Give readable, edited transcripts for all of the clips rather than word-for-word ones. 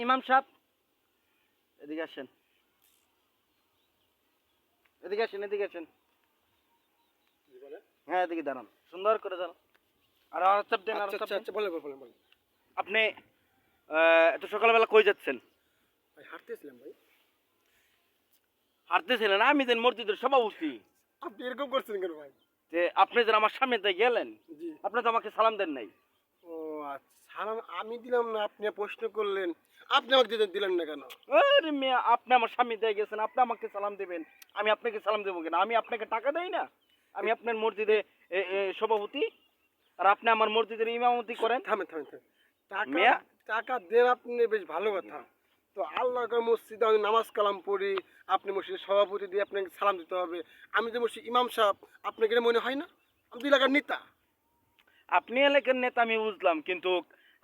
ইমাম সাহেব এদিকে আসেন, এদিকে আসেন, এদিকে আসেন। হ্যাঁ, এদিকে দাঁড়ান, সুন্দর করে দাঁড়ান। আর চাপ দেন, আর চাপ দেন। বলেন। আপনি এত সকালবেলা কই যাচ্ছেন? ভাই হাঁটতেছিলাম ভাই। হাঁটতেছিলেন? আমি যেন মসজিদের সভাপতি, আপনি এরকম করছেন কেন ভাই? যে আপনি যেন আমার সামনে দিয়ে গেলেন, জি। আপনি তো আমাকে সালাম দেন নাই। ও আচ্ছা, সালাম আমি দিলাম না, আপনি প্রশ্ন করলেন। আপনি আমাকে দিলেন না কেন? আরে মিয়া, আপনি আমার সামনে দিয়ে গেছেন, আপনি আমাকে সালাম দেবেন, আমি আপনাকে সালাম দেবো কেন? আমি আপনাকে টাকা দেই না? আমি আপনার মসজিদে সভাপতি, আর আপনি আমার মসজিদের ইমামতি করেন। থামেন। টাকা মিয়া, টাকা দেন আপনি, বেশ ভালো কথা। তো আল্লাহর মসজিদে আমি নামাজ কালাম পড়ি, আপনি মসজিদের সভাপতি দিয়ে আপনাকে সালাম দিতে হবে। আমি যে মসজিদ ইমাম সাহেব, আপনাকে এটা মনে হয় না? আমি 2 এলাকার নেতা। আপনি এলাকার নেতা আমি বুঝলাম, কিন্তু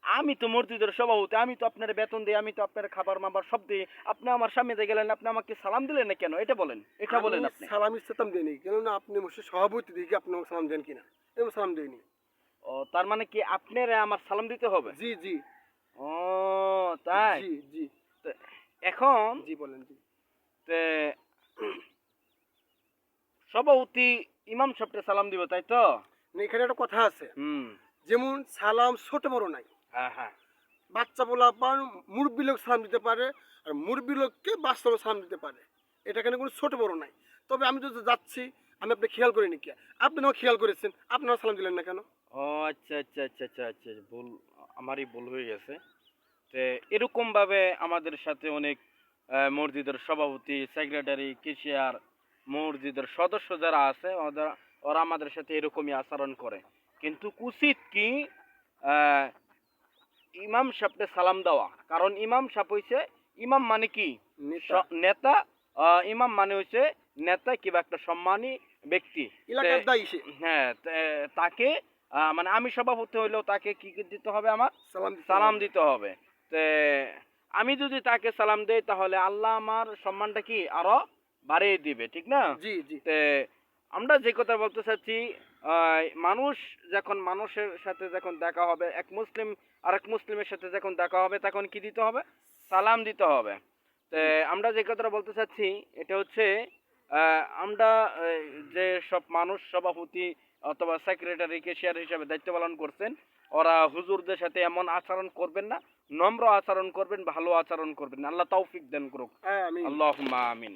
আমি তো মসজিদের সভাপতি, আমি তো আপনার বেতন দিই, আমি তো আপনার খাবার মাবার সব দিই। আপনি আমার সামনে দিয়ে গেলেন, আপনি আমাকে সালাম দিলেন না কেন? এটা বলেন, এটা বলেন আমি আপনি। সালাম ইসলাম দিইনি, কেননা আপনি মসজিদ সভাপতি দেখি আপনি আমাকে সালাম দেন কিনা। এরকম সালাম দিইনি। ও, তার মানে কি আপনার আমার সালাম দিতে হবে? জি। ও, তাই? জি। তো এখন জি বলেন। জি। তে সভাপতি ইমাম সাহেবকে সালাম দিব, তাই তো? না, এখানে একটা কথা আছে। হুম। যেমন সালাম ছোট বড় নাই। হ্যাঁ। বাচ্চা পোলাপান মুরব্বী লোক সালাম দিতে পারে, আর মুরব্বী লোককে বাচ্চা লোক সালাম দিতে পারে। এটা এখানে কোনো ছোট বড় নাই। তবে আমি যদি যাচ্ছি, আমি আপনি খেয়াল করিনি কি? আপনি আমাকে খেয়াল করেছেন, আপনারা সালাম দিলেন না কেন? ও আচ্ছা, ভুল, আমারই ভুল হয়ে গেছে। তো এরকম ভাবে আমাদের সাথে অনেক মসজিদের সভাপতি, সেক্রেটারি, কেশিয়ার, মসজিদের সদস্য যারা আছে, ওরা আমাদের সাথে এরকমই আচরণ করে। কিন্তু উচিত কি আহ, ইমাম সাহেবকে সালাম দেওয়া, কারণ ইমাম সাহেব হইছে, ইমাম মানে কি? নেতা। নেতা। ইমাম মানে হচ্ছে নেতা কিংবা একটা সম্মানী ব্যক্তি। এলাকার দায়ী সে। হ্যাঁ, তাকে মানে আমি সভাপতি হইলেও তাকে কি দিতে হবে? আমার সালাম দিতে সালাম হবে। দিতে হবে। তে আমি যদি তাকে সালাম দেই, তাহলে আল্লাহ আমার সম্মানটা কি আরো বাড়িয়ে দিবে, ঠিক না? জি। তে আমরা যে কথা বলতে চাচ্ছি, মানুষ যখন মানুষের সাথে যখন দেখা হবে, এক মুসলিম আরেক মুসলিমের সাথে যখন দেখা হবে, তখন কি দিতে হবে? সালাম দিতে হবে। তে জি। আমরা যে কথাটা বলতে চাচ্ছি, এটা হচ্ছে আমরা যে সব মানুষ সভাপতি অথবা সেক্রেটারি, কেশিয়ার হিসাবে দায়িত্ব পালন করছেন, ওরা হুজুরদের সাথে এমন আচরণ করবেন না, নম্র আচরণ করবেন, ভালো আচরণ করবেন। আল্লাহ তৌফিক দান করুক। আমিন। আল্লাহুম্মা আমিন।